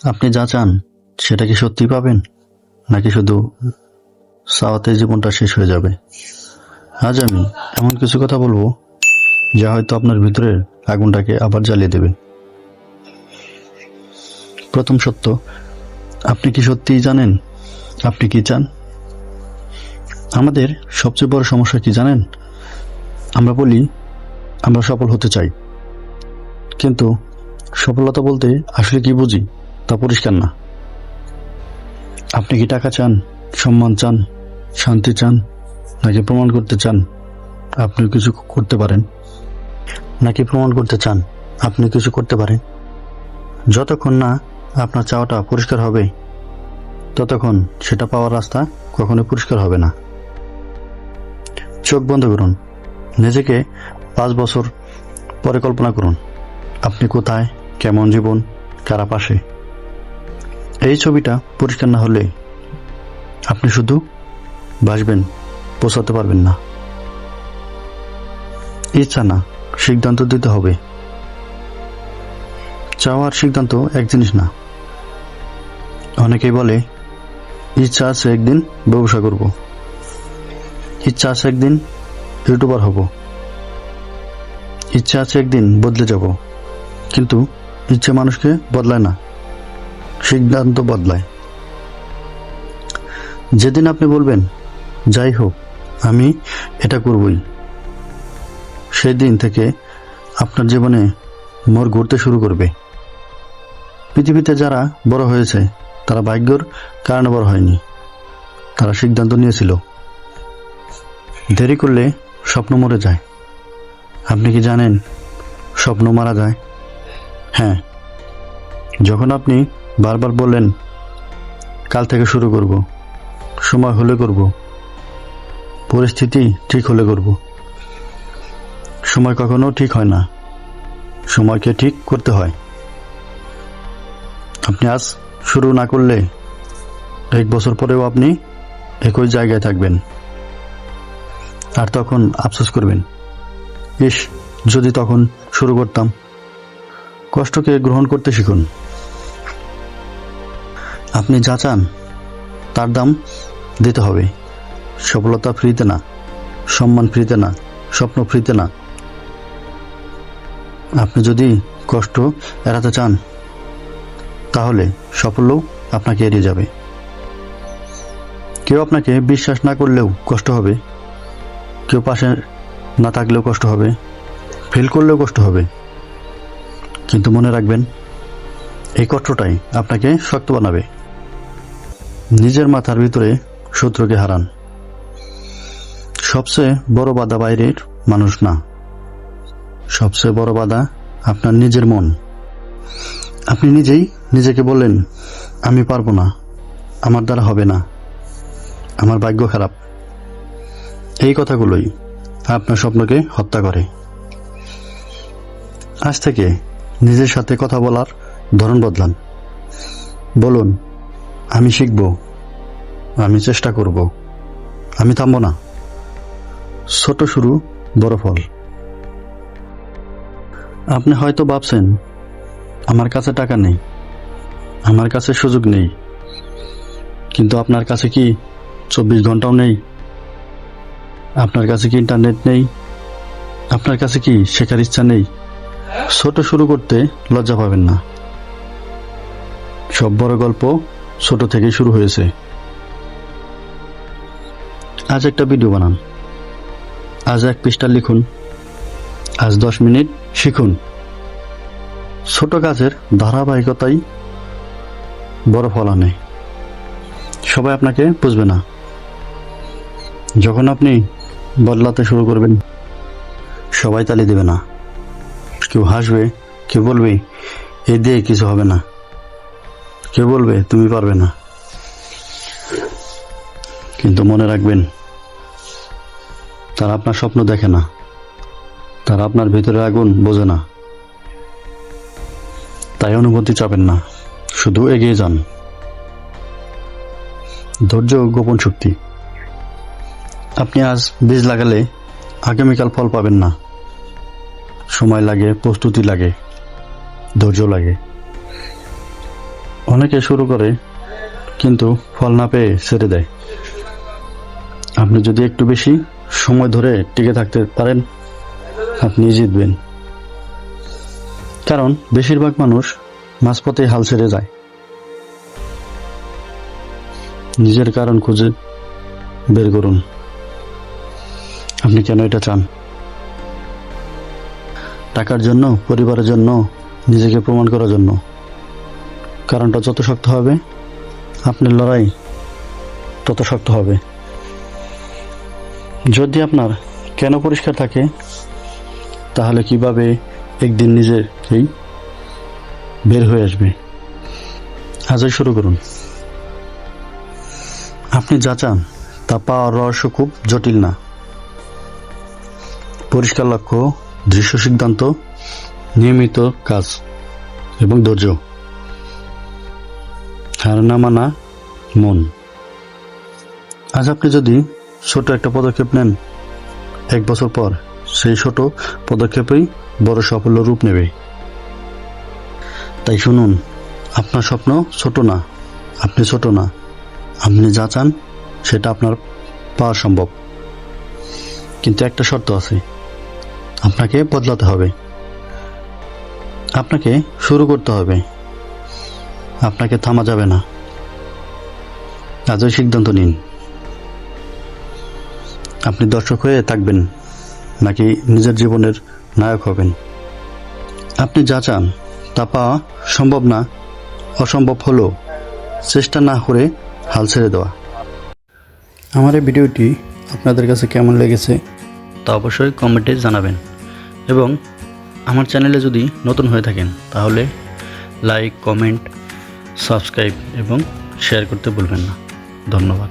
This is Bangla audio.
আপনি যা চান সেটা কি সত্যি পাবেন, নাকি শুধু চাওয়াতে জীবনটা শেষ হয়ে যাবে? আজ আমি এমন কিছু কথা বলবো যা হয়তো আপনার ভিতরের আগুনটাকে আবার জ্বালিয়ে দেবে। প্রথম সত্য, আপনি কি সত্যিই জানেন আপনি কি চান? আমাদের সবচেয়ে বড় সমস্যা কি জানেন? আমরা বলি আমরা সফল হতে চাই, কিন্তু সফলতা বলতে আসলে কি বুঝি তা পরিষ্কার না। আপনি কি টাকা চান, সম্মান চান, শান্তি চান, নাকি প্রমাণ করতে চান আপনি কিছু করতে পারেন? নাকি প্রমাণ করতে চান আপনি কিছু করতে পারেন? যতক্ষণ না আপনার চাওয়াটা পরিষ্কার হবে, ততক্ষণ সেটা পাওয়ার রাস্তা কখনো পরিষ্কার হবে না। চোখ বন্ধ করুন, নিজেকে 5 বছর পরিকল্পনা করুন। আপনি কোথায়, কেমন জীবন, কারা পাশে। এই ছবিটা পরিষ্কার না হলে আপনি শুধু বাসবেন, পৌঁছাতে পারবেন না। ইচ্ছা না, সিদ্ধান্ত দিতে হবে। চাওয়ার সিদ্ধান্ত এক জিনিস না। অনেকেই বলে ইচ্ছা আছে একদিন ব্যবসা করব, ইচ্ছা আছে একদিন ইউটিউবার হব, ইচ্ছা আছে একদিন বদলে যাব। কিন্তু ইচ্ছে মানুষকে বদলায় না, সিদ্ধান্ত বদলায়। যেদিন আপনি বলবেন যাই হোক আমি এটা করবই, সেই দিন থেকে আপনার জীবনে মোড় ঘুরতে শুরু করবে। পৃথিবীতে যারা বড় হয়েছে তারা ভাগ্যের কারণে বড় হয়নি, তারা সিদ্ধান্ত নিয়েছিল। দেরি করলে স্বপ্ন মরে যায়। আপনি কি জানেন স্বপ্ন মারা যায়? হ্যাঁ, যখন আপনি বারবার বললেন কাল থেকে শুরু করব, সময় হলে করব, পরিস্থিতি ঠিক হলে করব। সময় কখনো ঠিক হয় না, সময়কে ঠিক করতে হয়। আপনি আজ শুরু না করলে 1 বছর পরেও আপনি একই জায়গায় থাকবেন, আর তখন আফসোস করবেন, ইস যদি তখন শুরু করতাম। কষ্টকে গ্রহণ করতে শিখুন। আপনি যা চান তার দাম দিতে হবে। সফলতা ফ্রিতে না, সম্মান ফ্রিতে না, স্বপ্ন ফ্রিতে না। আপনি যদি কষ্ট এড়াতে চান, তাহলে সাফল্যও আপনাকে এড়িয়ে যাবে। কেউ আপনাকে বিশ্বাস না করলেও কষ্ট হবে, কেউ পাশে না থাকলেও কষ্ট হবে, ফেল করলেও কষ্ট হবে। কিন্তু মনে রাখবেন, এই কষ্টটাই আপনাকে শক্ত বানাবে। নিজের মাথার ভিতরে শত্রুকে হারান। সবচেয়ে বড় বাধা বাইরের মানুষ না, সবচেয়ে বড় বাধা আপনার নিজের মন। আপনি নিজেই নিজেকে বললেন আমি পারবো না, আমার দ্বারা হবে না, আমার ভাগ্য খারাপ। এই কথাগুলোই আপনার স্বপ্নকে হত্যা করে। আজ থেকে নিজের সাথে কথা বলার ধরন বদলান। বলুন আমি শিখব, আমি চেষ্টা করব, আমি থামবো না। ছোট শুরু, বড় ফল। আপনি হয়তো ভাবছেন আমার কাছে টাকা নেই, আমার কাছে সুযোগ নেই, কিন্তু আপনার কাছে কি 24 ঘন্টাও নেই? আপনার কাছে কি ইন্টারনেট নেই? আপনার কাছে কি শেখার ইচ্ছা নেই? ছোট শুরু করতে লজ্জা পাবেন না। সব বড় গল্প ছোট থেকেই শুরু হয়েছে। আজ একটা ভিডিও বানান, আজ 1 পৃষ্ঠা লিখুন, আজ 10 মিনিট শিখুন। ছোট কাজের ধারাবাহিকতাই বড় ফল আনে। সবাই আপনাকে বুঝবে না। যখন আপনি বদলাতে শুরু করবেন, সবাই তালি দেবে না। কেউ হাসবে, কেউ বলবে এই দিয়ে কিছু হবে না, কেউ বলবে তুমি পারবে না। কিন্তু মনে রাখবেন, তারা আপনার স্বপ্ন দেখে না, তারা আপনার ভিতরে আগুন বোঝে না। তাই অনুভূতি চাবেন না, শুধু এগিয়ে যান। ধৈর্য গোপন শক্তি। আপনি আজ বীজ লাগালে আগামীকাল ফল পাবেন না। সময় লাগে, প্রস্তুতি লাগে, ধৈর্য লাগে। অনেকে শুরু করে কিন্তু ফল না পেয়ে ছেড়ে দেয়। আপনি যদি একটু বেশি সময় ধরে টিকে থাকতে পারেন, আপনি জিতবেন। কারণ বেশিরভাগ মানুষ মাঝপথে হাল ছেড়ে যায়। নিজের কারণ খুঁজে বের করুন, আপনি কেন এটা চান। টাকার জন্য, পরিবারের জন্য, নিজেকে প্রমাণ করার জন্য? কারণটা যত শক্ত হবে, আপনার লড়াই তত শক্ত হবে। যদি আপনার কেন পরিষ্কার থাকে, তাহলে কিভাবে একদিন নিজেকেই বের হয়ে আসবে। আজই শুরু করুন। আপনি যা চান তা পাওয়ার রহস্য খুব জটিল না। পরিষ্কার লক্ষ্য, দৃশ্য সিদ্ধান্ত, নিয়মিত কাজ এবং ধৈর্য, হার না মানা মন। আজ আপনি যদি ছোট একটা পদক্ষেপ নেন, 1 বছর পর সেই ছোট পদক্ষেপই বড় সাফল্য রূপ নেবে। তাই শুনুন, আপনার স্বপ্ন ছোট না, আপনি ছোট না। আপনি যা চান সেটা আপনার পাওয়া সম্ভব। কিন্তু একটা শর্ত আছে, আপনাকে বদলাতে হবে, আপনাকে শুরু করতে হবে, আপনাকে থামা যাবে না। আজই সিদ্ধান্ত নিন, আপনি দর্শক হয়ে থাকবেন নাকি নিজের জীবনের নায়ক হবেন। আপনি যা চান তা পাওয়া সম্ভব না, অসম্ভব হলেও চেষ্টা না করে হাল ছেড়ে দেওয়া। আমার এই ভিডিওটি আপনাদের কাছে কেমন লেগেছে তা অবশ্যই কমেন্টে জানাবেন, এবং আমার চ্যানেলে যদি নতুন হয়ে থাকেন তাহলে লাইক, কমেন্ট, সাবস্ক্রাইব এবং শেয়ার করতে ভুলবেন না। ধন্যবাদ।